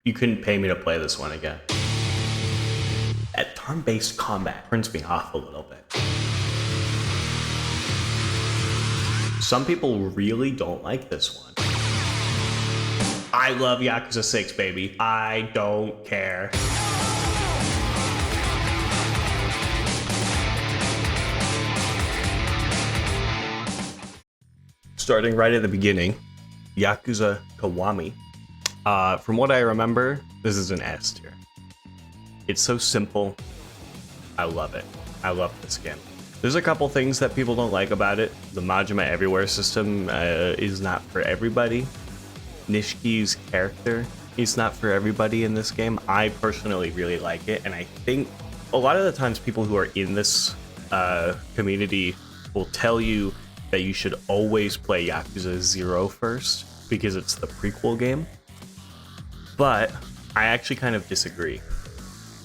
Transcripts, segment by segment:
You couldn't pay me to play this one again. That turn-based combat turns me off a little bit. Some people really don't like this one. I love Yakuza 6, baby. I don't care. Starting right at the beginning, Yakuza Kiwami. From what I remember, this is an S tier. It's so simple. I love it. I love this game. There's a couple things that people don't like about it. The Majima Everywhere system is not for everybody. Nishiki's character is not for everybody in this game. I personally really like it, and I think a lot of the times people who are in this community will tell you that you should always play Yakuza 0 first because it's the prequel game. But I actually kind of disagree.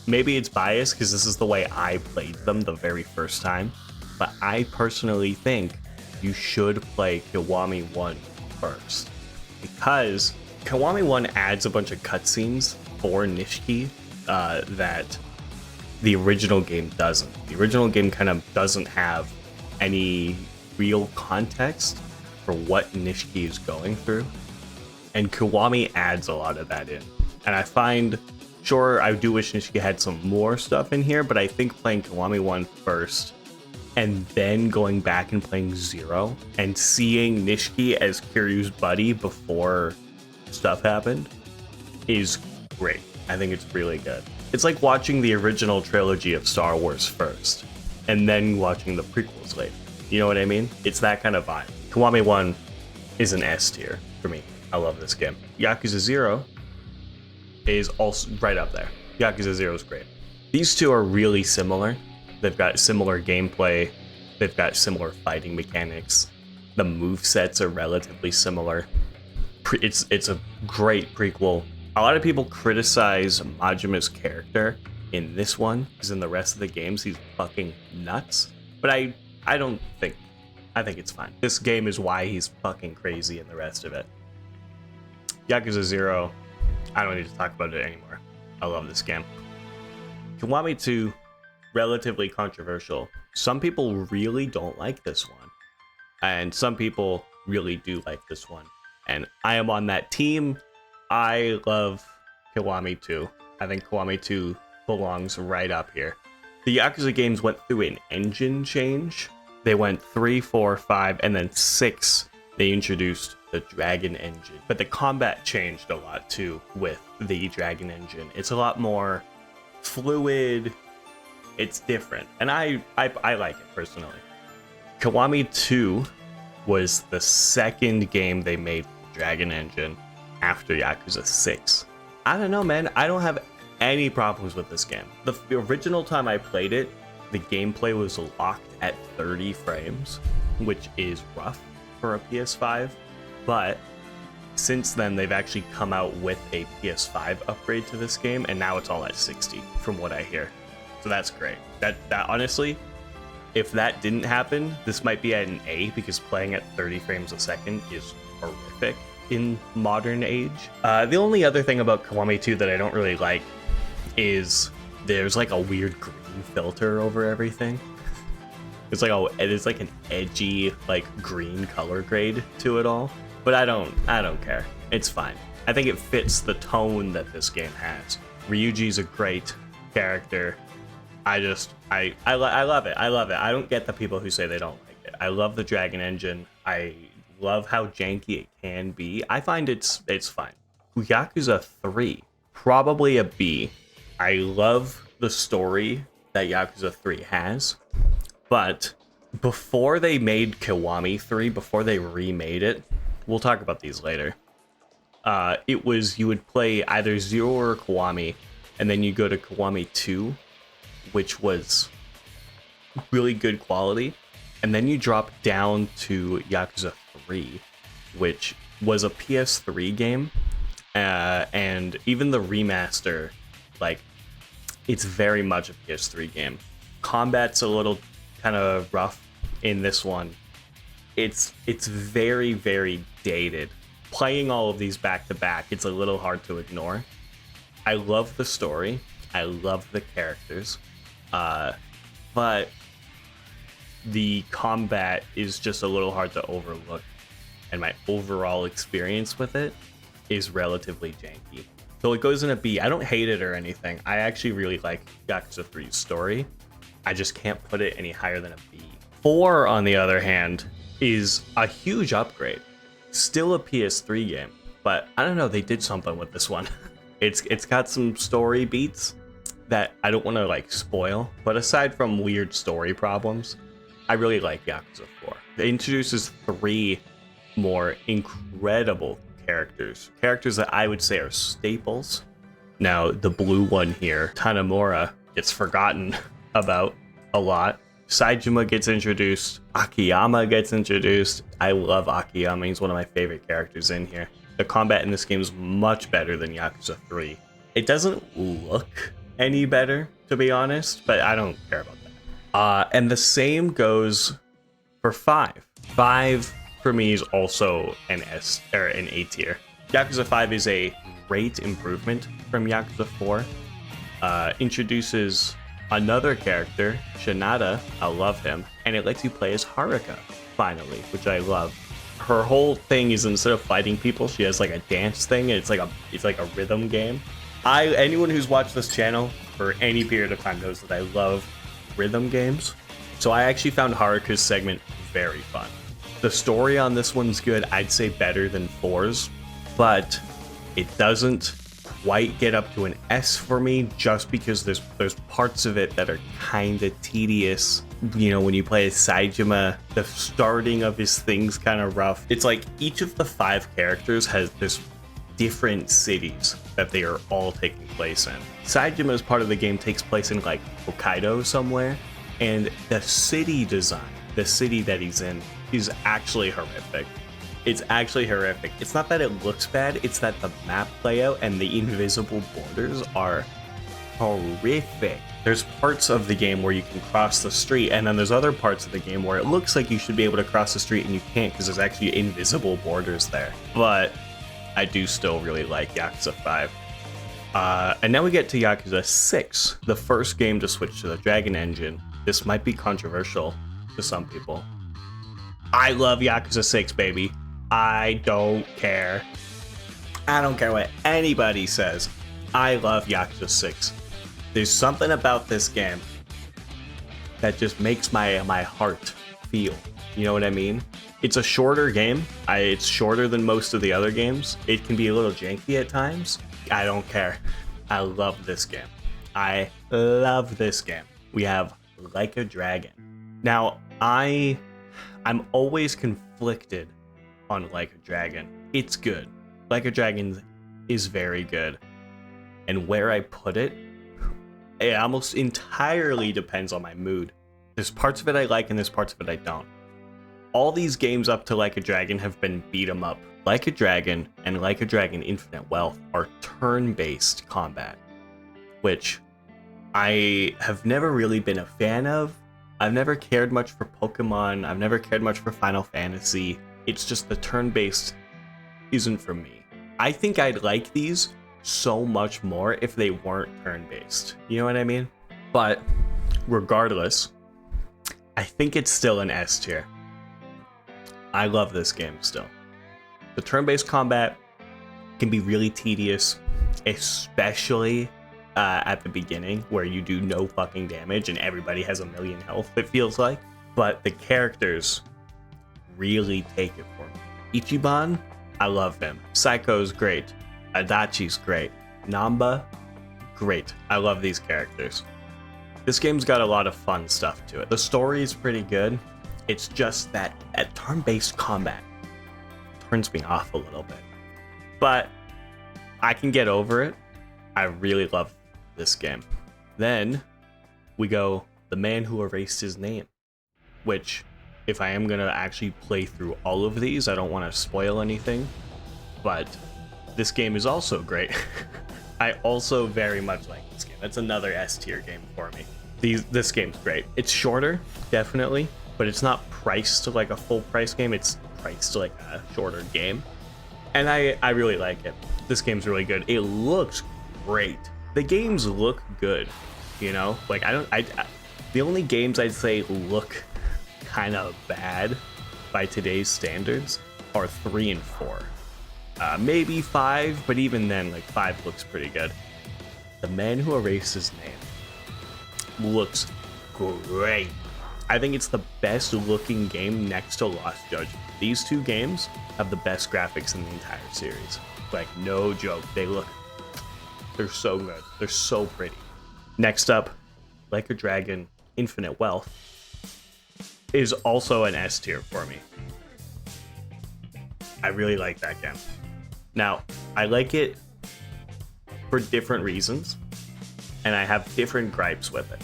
Maybe it's biased because this is the way I played them the very first time, but I personally think you should play Kiwami 1 first, because Kiwami 1 adds a bunch of cutscenes for Nishiki that the original game doesn't. The original game kind of doesn't have any real context for what Nishiki is going through, and Kiwami adds a lot of that in. And I find, sure, I do wish Nishiki had some more stuff in here, but I think playing Kiwami 1 first and then going back and playing 0 and seeing Nishiki as Kiryu's buddy before stuff happened is great. I think it's really good. It's like watching the original trilogy of Star Wars first and then watching the prequels later. You know what I mean? It's that kind of vibe. Kiwami 1 is an S tier for me. I love this game. Yakuza 0 is also right up there. Yakuza 0 is great. These two are really similar. They've got similar gameplay. They've got similar fighting mechanics. The movesets are relatively similar. It's a great prequel. A lot of people criticize Majima's character in this one, because in the rest of the games he's fucking nuts. But I don't think. I think it's fine. This game is why he's fucking crazy in the rest of it. Yakuza 0, I don't need to talk about it anymore. I love this game. Kiwami 2, relatively controversial. Some people really don't like this one, and some people really do like this one. And I am on that team. I love Kiwami 2. I think Kiwami 2 belongs right up here. The Yakuza games went through an engine change. They went 3, 4, 5, and then 6. They introduced the Dragon engine. But the combat changed a lot too with the Dragon engine. It's a lot more fluid. It's different. And I like it personally. Kiwami 2 was the second game they made with the Dragon engine after Yakuza 6. I don't know, man. I don't have any problems with this game. The original time I played it, the gameplay was locked at 30 frames, which is rough for a PS5. But since then, they've actually come out with a PS5 upgrade to this game, and now it's all at 60, from what I hear. So that's great. That honestly, if that didn't happen, this might be at an A, because playing at 30 frames a second is horrific in modern age. The only other thing about Kiwami 2 that I don't really like is there's like a weird green filter over everything. It's like an edgy, like, green color grade to it all. But I don't care. It's fine. I think it fits the tone that this game has. Ryuji's a great character. I love it. I love it. I don't get the people who say they don't like it. I love the Dragon engine. I love how janky it can be. I find it's fine. Yakuza 3, probably a B. I love the story that Yakuza 3 has. But before they made Kiwami 3, before they remade it, we'll talk about these later. It was, you would play either 0 or Kiwami, and then you go to Kiwami 2, which was really good quality, and then you drop down to Yakuza 3, which was a PS3 game, and even the remaster, like, it's very much a PS3 game. Combat's a little kind of rough in this one. It's very, very dated. Playing all of these back to back, it's a little hard to ignore. I love the story. I love the characters. But the combat is just a little hard to overlook. And my overall experience with it is relatively janky. So it goes in a B. I don't hate it or anything. I actually really like Yakuza 3's story. I just can't put it any higher than a B. 4, on the other hand, is a huge upgrade. Still a PS3 game, but I don't know, they did something with this one. It's got some story beats that I don't want to like spoil, but aside from weird story problems, I really like Yakuza 4. It introduces 3 more incredible characters that I would say are staples. Now, the blue one here, Tanemura, gets forgotten about a lot. Saejima gets introduced. Akiyama gets introduced. I love Akiyama. He's one of my favorite characters in here. The combat in this game is much better than Yakuza 3. It doesn't look any better, to be honest, but I don't care about that. And the same goes for 5. 5 for me is also an S or an A tier. Yakuza 5 is a great improvement from Yakuza 4. Introduces another character, Shinada. I love him, and it lets you play as Haruka finally, which I love. Her whole thing is instead of fighting people, she has like a dance thing. And it's like a rhythm game. Anyone who's watched this channel for any period of time knows that I love rhythm games. So I actually found Haruka's segment very fun. The story on this one's good. I'd say better than 4's, but it doesn't quite get up to an S for me just because there's parts of it that are kind of tedious. You know, when you play as Saejima, the starting of his thing's kind of rough. It's like each of the 5 characters has this different cities that they are all taking place in. Saejima's part of the game takes place in like Hokkaido somewhere, and the city design, the city that he's in, is actually horrific. It's actually horrific. It's not that it looks bad, it's that the map layout and the invisible borders are horrific. There's parts of the game where you can cross the street, and then there's other parts of the game where it looks like you should be able to cross the street and you can't because there's actually invisible borders there. But I do still really like Yakuza 5. And now we get to Yakuza 6, the first game to switch to the Dragon Engine. This might be controversial to some people. I love Yakuza 6, baby. I don't care. I don't care what anybody says. I love Yakuza 6. There's something about this game that just makes my heart feel. You know what I mean? It's a shorter game. It's shorter than most of the other games. It can be a little janky at times. I don't care. I love this game. I love this game. We have Like a Dragon. Now, I'm always conflicted on Like a Dragon. It's good. Like a Dragon is very good. And where I put it almost entirely depends on my mood. There's parts of it I like and there's parts of it I don't. All these games up to Like a Dragon have been beat 'em up. Like a Dragon and Like a Dragon Infinite Wealth are turn-based combat, which I have never really been a fan of. I've never cared much for Pokemon. I've never cared much for Final Fantasy. It's just the turn-based isn't for me. I think I'd like these so much more if they weren't turn-based. You know what I mean? But regardless, I think it's still an S tier. I love this game still. The turn-based combat can be really tedious, especially at the beginning where you do no fucking damage and everybody has 1,000,000 health, it feels like. But the characters really take it for me. Ichiban, I love him. Psycho's great. Adachi's great. Namba, great. I love these characters. This game's got a lot of fun stuff to it. The story is pretty good. It's just that at turn-based combat turns me off a little bit. But I can get over it. I really love this game. Then we go The Man Who Erased His Name, which if I am going to actually play through all of these, I don't want to spoil anything, but this game is also great. I also very much like this game. It's another S tier game for me. This game's great. It's shorter, definitely, but it's not priced like a full price game. It's priced like a shorter game. And I really like it. This game's really good. It looks great. The games look good, you know? Like, the only games I'd say look kind of bad by today's standards are 3 and 4. Maybe 5, but even then, like, 5 looks pretty good. The Man Who Erased His Name looks great. I think it's the best looking game next to Lost Judgment. These two games have the best graphics in the entire series. Like, no joke. They're so good. They're so pretty. Next up, Like a Dragon Infinite Wealth is also an S tier for me. I really like that game. Now, I like it for different reasons, and I have different gripes with it,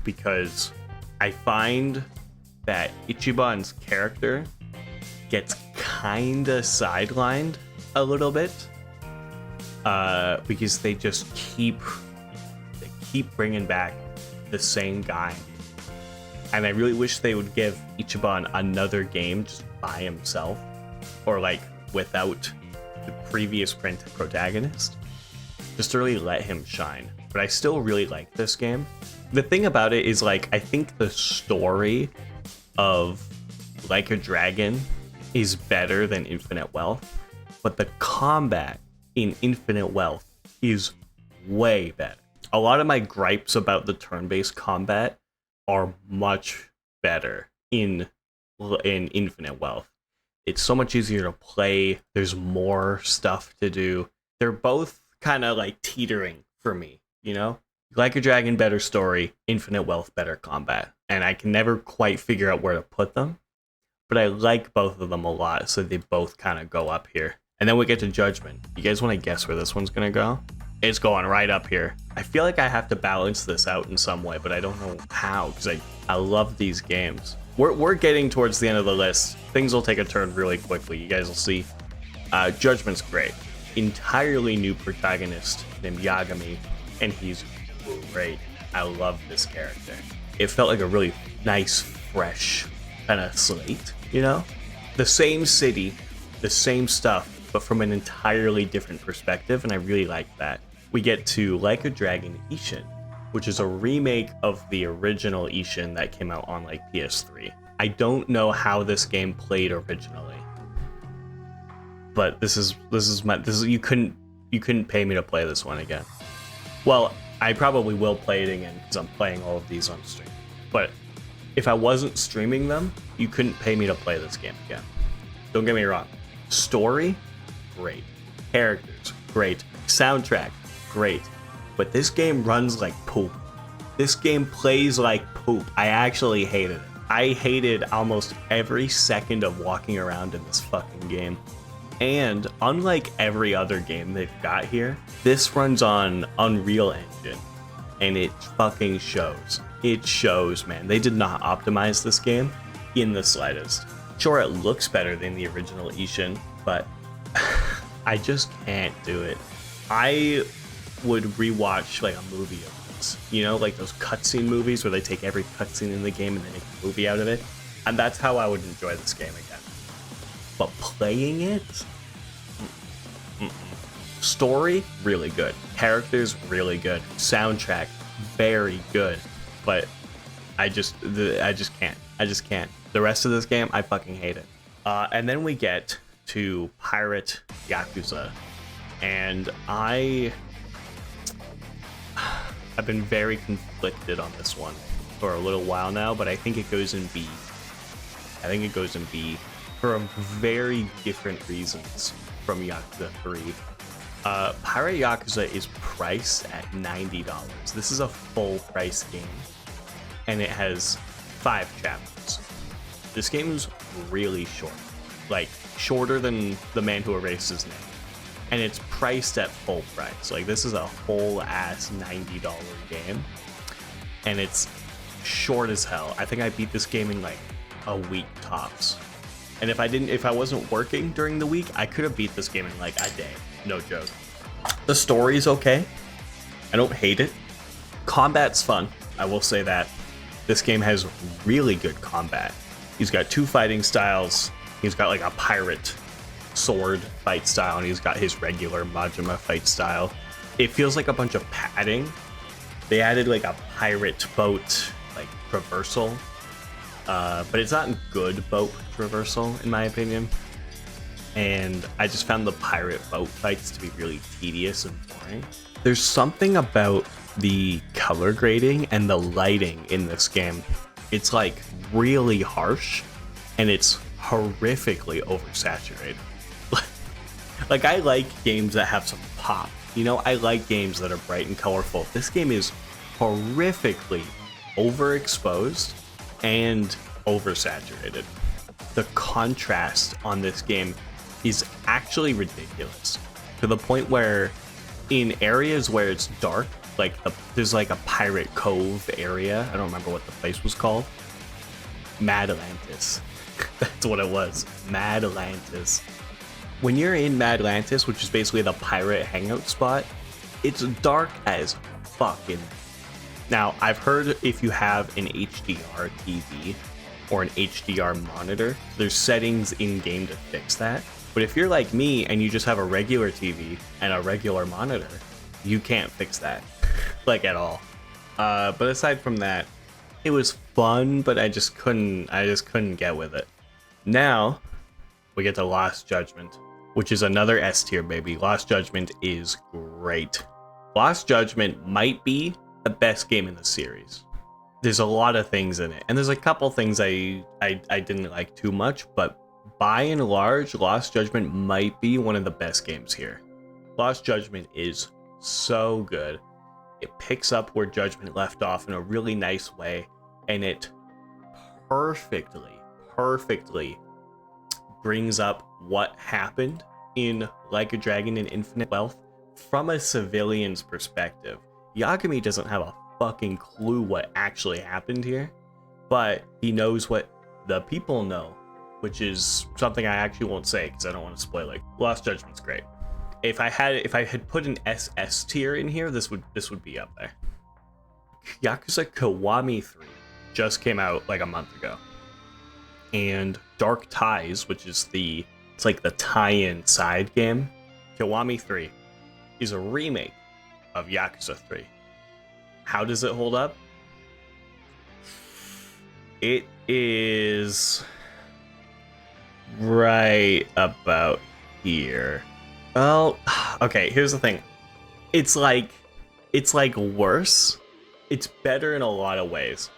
because I find that Ichiban's character gets kinda sidelined a little bit, because they keep bringing back the same guy, and I really wish they would give Ichiban another game just by himself, or like without the previous protagonist, just to really let him shine. But I still really like this game. The thing about it is, like, I think the story of Like a Dragon is better than Infinite Wealth, but the combat in Infinite Wealth is way better. A lot of my gripes about the turn-based combat are much better in Infinite Wealth. It's so much easier to play. There's more stuff to do. They're both kind of like teetering for me, you know? Like a Dragon, better story. Infinite Wealth, better combat. And I can never quite figure out where to put them, but I like both of them a lot, so they both kind of go up here. And then we get to Judgment. You guys want to guess where this one's going to go? It's going right up here. I feel like I have to balance this out in some way, but I don't know how, because I love these games. We're getting towards the end of the list. Things will take a turn really quickly. You guys will see. Judgment's great. Entirely new protagonist named Yagami, and he's great. I love this character. It felt like a really nice, fresh kind of slate, you know? The same city, the same stuff, but from an entirely different perspective, and I really like that. We get to Like a Dragon Ishin, which is a remake of the original Ishin that came out on like PS3. I don't know how this game played originally, but you couldn't pay me to play this one again. Well, I probably will play it again because I'm playing all of these on stream. But if I wasn't streaming them, you couldn't pay me to play this game again. Don't get me wrong. Story, great. Characters, great. Soundtrack, great. But this game runs like poop. This game plays like poop. I actually hated it. I hated almost every second of walking around in this fucking game. And unlike every other game they've got here, this runs on Unreal Engine. And it fucking shows. It shows, man. They did not optimize this game in the slightest. Sure, it looks better than the original Ishin, but I just can't do it. I would rewatch like a movie of this, you know, like those cutscene movies where they take every cutscene in the game and they make a movie out of it. And that's how I would enjoy this game again. But playing it, story, really good. Characters, really good. Soundtrack, very good. But I just can't. I just can't. The rest of this game, I fucking hate it. And then we get to Pirate Yakuza. And I've been very conflicted on this one for a little while now, but I think it goes in B. I think it goes in B for very different reasons from Yakuza 3. Pirate Yakuza is priced at $90. This is a full price game, and it has 5 chapters. This game is really short, like shorter than The Man Who Erased His Name, and it's priced at full price. Like, this is a whole ass $90 game, and it's short as hell. I think I beat this game in like a week tops. And if I wasn't working during the week, I could have beat this game in like a day. No joke. The story's okay. I don't hate it. Combat's fun. I will say that. This game has really good combat. He's got 2 fighting styles. He's got like a pirate sword fight style, and he's got his regular Majima fight style. it feels like a bunch of padding. They added like a pirate boat like traversal, but it's not good boat traversal in my opinion. And I just found the pirate boat fights to be really tedious and boring. There's something about the color grading and the lighting in this game. It's like really harsh and it's horrifically oversaturated. Like I like games that have some pop. You know, I like games that are bright and colorful. This game is horrifically overexposed and oversaturated. The contrast on this game is actually ridiculous, to the point where in areas where it's dark, like there's like a pirate cove area. I don't remember what the place was called. Mad Atlantis. That's what it was. Mad Atlantis. When you're in Mad Atlantis, which is basically the pirate hangout spot, it's dark as fucking. Now, I've heard if you have an HDR TV or an HDR monitor, there's settings in game to fix that. But if you're like me and you just have a regular TV and a regular monitor, you can't fix that, like at all. But aside from that, it was fun, but I just couldn't get with it. Now, we get to Lost Judgment, which is another S tier, baby. Lost Judgment is great. Lost Judgment might be the best game in the series. There's a lot of things in it, and there's a couple things I didn't like too much, but by and large, Lost Judgment might be one of the best games here. Lost Judgment is so good. It picks up where Judgment left off in a really nice way, and it perfectly brings up what happened in Like a Dragon and Infinite Wealth from a civilian's perspective. Yagami doesn't have a fucking clue what actually happened here, but he knows what the people know, which is something I actually won't say because I don't want to spoil it. Lost Judgment's great. If I had put an SS tier in here, this would be up there. Yakuza Kiwami 3 just came out like a month ago. And Dark Ties, which is it's like the tie-in side game, Kiwami 3 is a remake of Yakuza 3. How does it hold up? It is right about here. Well, okay, here's the thing. It's like worse. It's better in a lot of ways,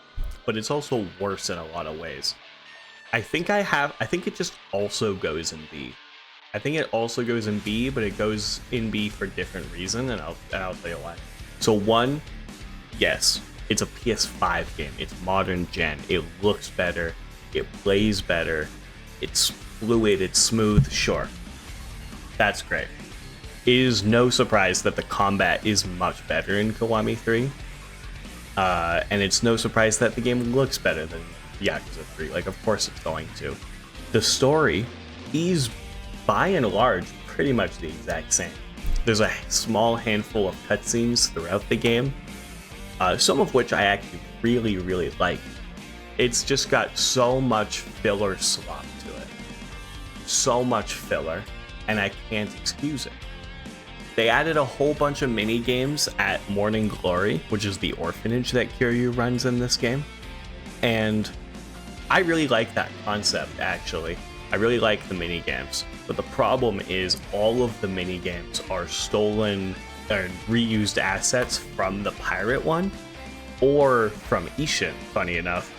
but it's also worse in a lot of ways. I think it just also goes in B. I think it also goes in B, but it goes in B for different reason, and I'll tell you why. So one, yes, it's a PS5 game. It's modern gen. It looks better. It plays better. It's fluid. It's smooth. Sure. That's great. It is no surprise that the combat is much better in Kiwami 3. And it's no surprise that the game looks better than Yakuza 3. Like, of course it's going to. The story is, by and large, pretty much the exact same. There's a small handful of cutscenes throughout the game, some of which I actually really like. It's just got so much filler slop to it. So much filler, and I can't excuse it. They added a whole bunch of mini games at Morning Glory, which is the orphanage that KIBOU runs in this game. And I really like that concept, actually. I really like the mini games. But the problem is all of the mini games are stolen or reused assets from the pirate one or from Ishin, funny enough.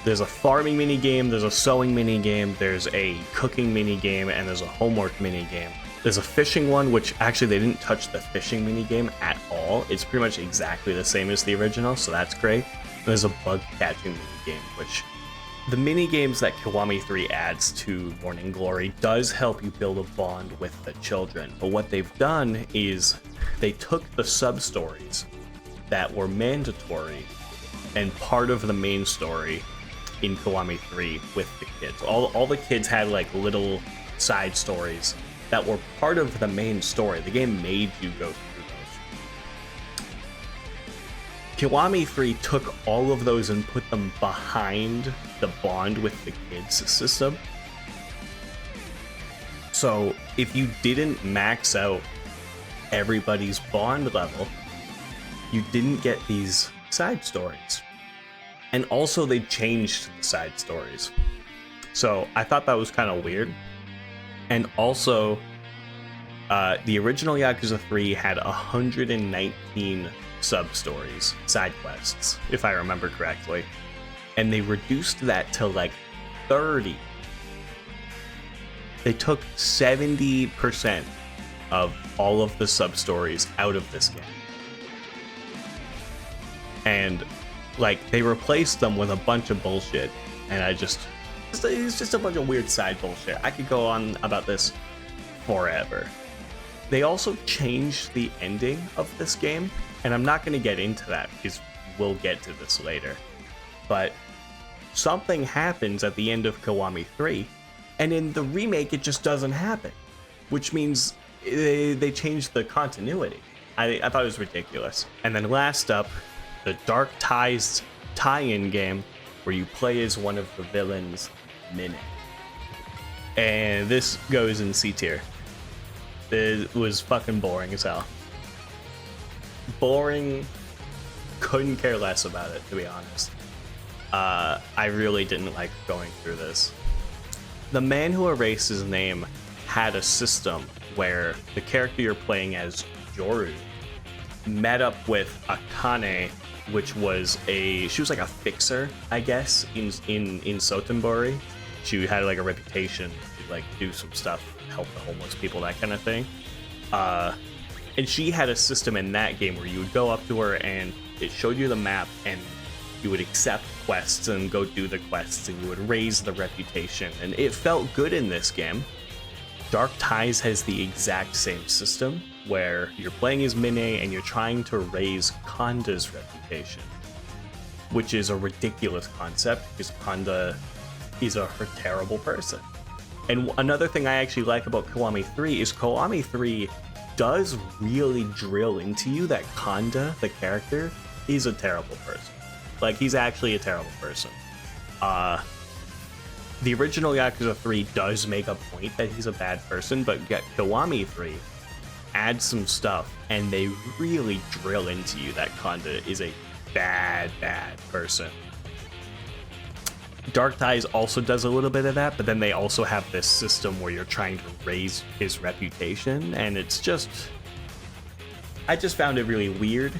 There's a farming mini game, there's a sewing mini game, there's a cooking mini game, and there's a homework mini game. There's a fishing one, which actually they didn't touch the fishing mini game at all. It's pretty much exactly the same as the original, so that's great. And there's a bug catching mini game, which the mini games that Kiwami 3 adds to Morning Glory does help you build a bond with the children. But what they've done is they took the sub-stories that were mandatory and part of the main story in Kiwami 3 with the kids. All the kids had like little side stories that were part of the main story. The game made you go through those. Kiwami 3 took all of those and put them behind the bond with the kids system. So if you didn't max out everybody's bond level, you didn't get these side stories. And also they changed the side stories. So I thought that was kind of weird. And also, the original Yakuza 3 had 119 sub-stories, side quests, if I remember correctly. And they reduced that to like 30. They took 70% of all of the sub-stories out of this game. And like they replaced them with a bunch of bullshit, and it's just a bunch of weird side bullshit. I could go on about this forever. They also changed the ending of this game, and I'm not going to get into that because we'll get to this later. But something happens at the end of Kiwami 3, and in the remake it just doesn't happen, which means they changed the continuity. I thought it was ridiculous. And then last up, the Dark Ties tie-in game where you play as one of the villains, Mine. And this goes in C tier. It was fucking boring as hell. Boring, couldn't care less about it, to be honest. I really didn't like going through this. The man who erased his name had a system where the character you're playing as, Joru, met up with Akane, which was she was like a fixer, I guess, in Sotenbori. She had like a reputation to like do some stuff, help the homeless people, that kind of thing. And she had a system in that game where you would go up to her and it showed you the map, and you would accept quests and go do the quests, and you would raise the reputation, and it felt good in this game. Dark Ties has the exact same system, where you're playing as Mine and you're trying to raise Kanda's reputation, which is a ridiculous concept because Kanda is a terrible person. And another thing I actually like about Kiwami 3 is Kiwami 3 does really drill into you that Kanda, the character, is a terrible person. Like, he's actually a terrible person. The original Yakuza 3 does make a point that he's a bad person, but Kiwami 3 adds some stuff, and they really drill into you that Kanda is a bad person. Dark Ties also does a little bit of that, but then they also have this system where you're trying to raise his reputation, and it's just... I just found it really weird.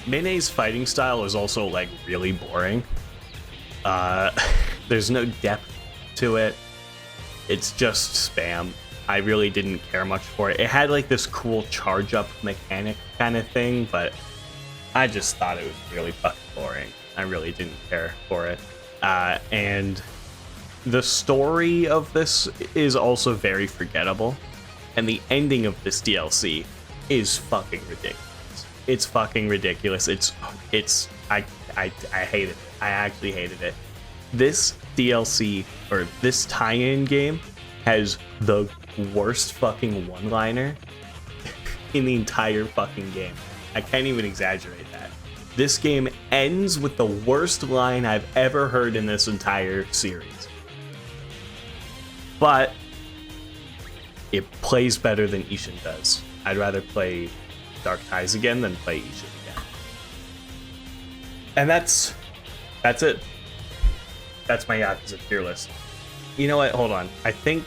Mine's fighting style is also, like, really boring. There's no depth to it. It's just spam. I really didn't care much for it. It had like this cool charge up mechanic kind of thing, but I just thought it was really fucking boring. I really didn't care for it. And the story of this is also very forgettable. And the ending of this DLC is fucking ridiculous. It's fucking ridiculous. I hated it. I actually hated it. This DLC, or this tie-in game, has the worst fucking one-liner in the entire fucking game. I can't even exaggerate that. This game ends with the worst line I've ever heard in this entire series. But it plays better than Ishin does. I'd rather play Dark Ties again than play Ishin again. And that's it. That's my Yakuza tier list. You know what? Hold on. I think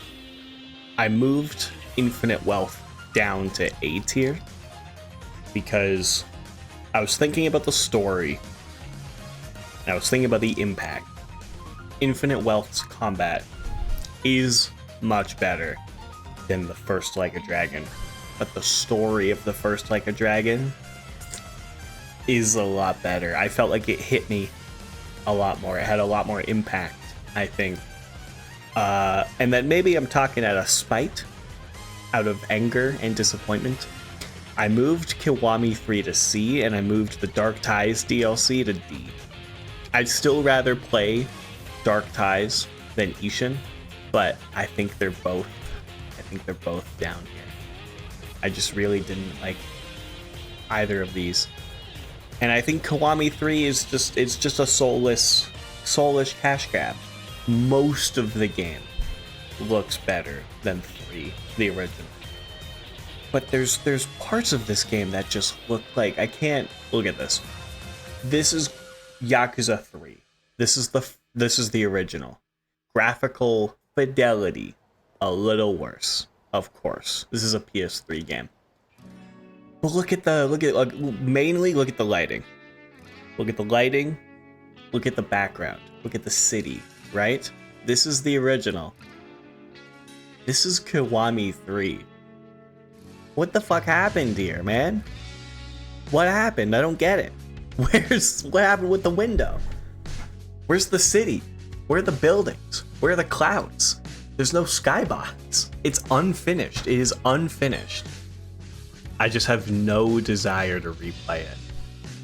I moved Infinite Wealth down to A tier because I was thinking about the story. And I was thinking about the impact. Infinite Wealth's combat is much better than the first Like a Dragon, but the story of the first Like a Dragon is a lot better. I felt like it hit me a lot more. It had a lot more impact, I think. And then maybe I'm talking out of spite, out of anger and disappointment. I moved Kiwami 3 to C, and I moved the Dark Ties DLC to D. I'd still rather play Dark Ties than Ishin, but I think they're both down here. I just really didn't like either of these. And I think Kiwami 3 is just a soulless cash grab. Most of the game looks better than 3, the original. But there's parts of this game that just look like I can't look at this. This is Yakuza 3. This is the original. Graphical fidelity a little worse, of course. This is a PS3 game. But mainly look at the lighting. Look at the lighting. Look at the background. Look at the city, right? This is the original. This is Kiwami 3. What the fuck happened here, man? What happened? I don't get it. What happened with the window? Where's the city? Where are the buildings? Where are the clouds? There's no skybox. It's unfinished. It is unfinished. I just have no desire to replay it.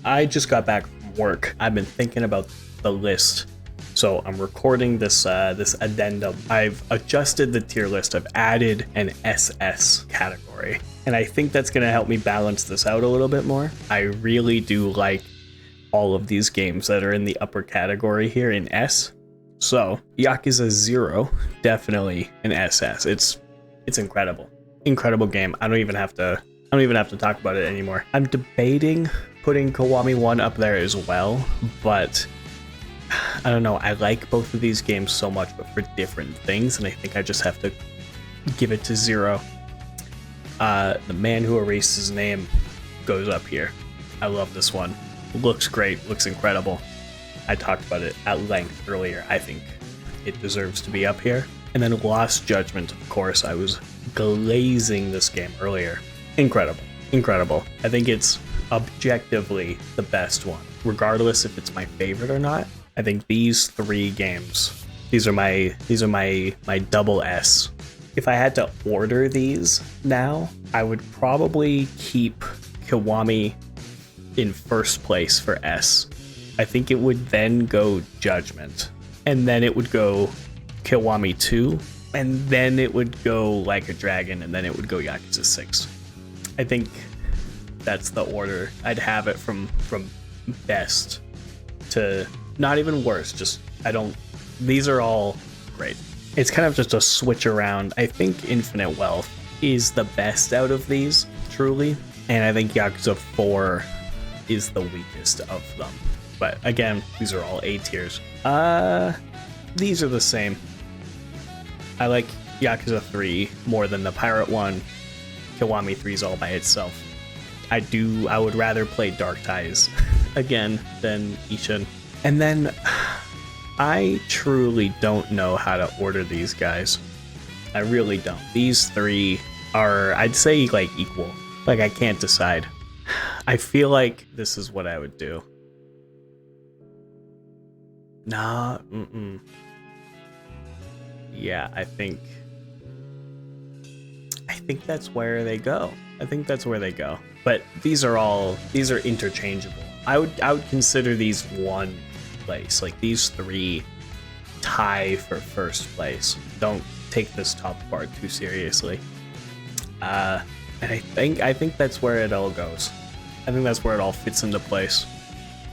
I just got back from work. I've been thinking about the list. So I'm recording this addendum. I've adjusted the tier list. I've added an SS category. And I think that's going to help me balance this out a little bit more. I really do like all of these games that are in the upper category here in S. So Yakuza 0, definitely an SS. It's incredible. Incredible game. I don't even have to talk about it anymore. I'm debating putting Kiwami 1 up there as well, but I don't know. I like both of these games so much, but for different things, and I think I just have to give it to 0. The Man Who Erased His Name goes up here. I love this one. Looks great. Looks incredible. I talked about it at length earlier. I think it deserves to be up here. And then Lost Judgment, of course. I was glazing this game earlier. Incredible. Incredible. I think it's objectively the best one, regardless if it's my favorite or not. I think these 3 games, these are my double S. If I had to order these now, I would probably keep Kiwami in first place for S. I think it would then go Judgment, and then it would go Kiwami 2, and then it would go Like a Dragon, and then it would go Yakuza 6. I think that's the order. I'd have it from best to not even worse. Just these are all great. It's kind of just a switch around. I think Infinite Wealth is the best out of these, truly, and I think Yakuza 4 is the weakest of them. But again, these are all A tiers. These are the same. I like Yakuza 3 more than the Pirate one. Kiwami 3 is all by itself. I would rather play Dark Ties again than Ishin. And then I truly don't know how to order these guys. I really don't. These 3 are, I'd say, like equal. Like I can't decide. I feel like this is what I would do. Nah, yeah, I think that's where they go. But these are interchangeable. I would consider these one place. Like these 3 tie for first place. Don't take this top part too seriously. And I think that's where it all goes. I think that's where it all fits into place.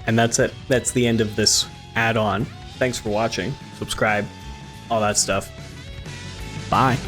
And that's it. That's the end of this add-on. Thanks for watching. Subscribe, all that stuff. Bye.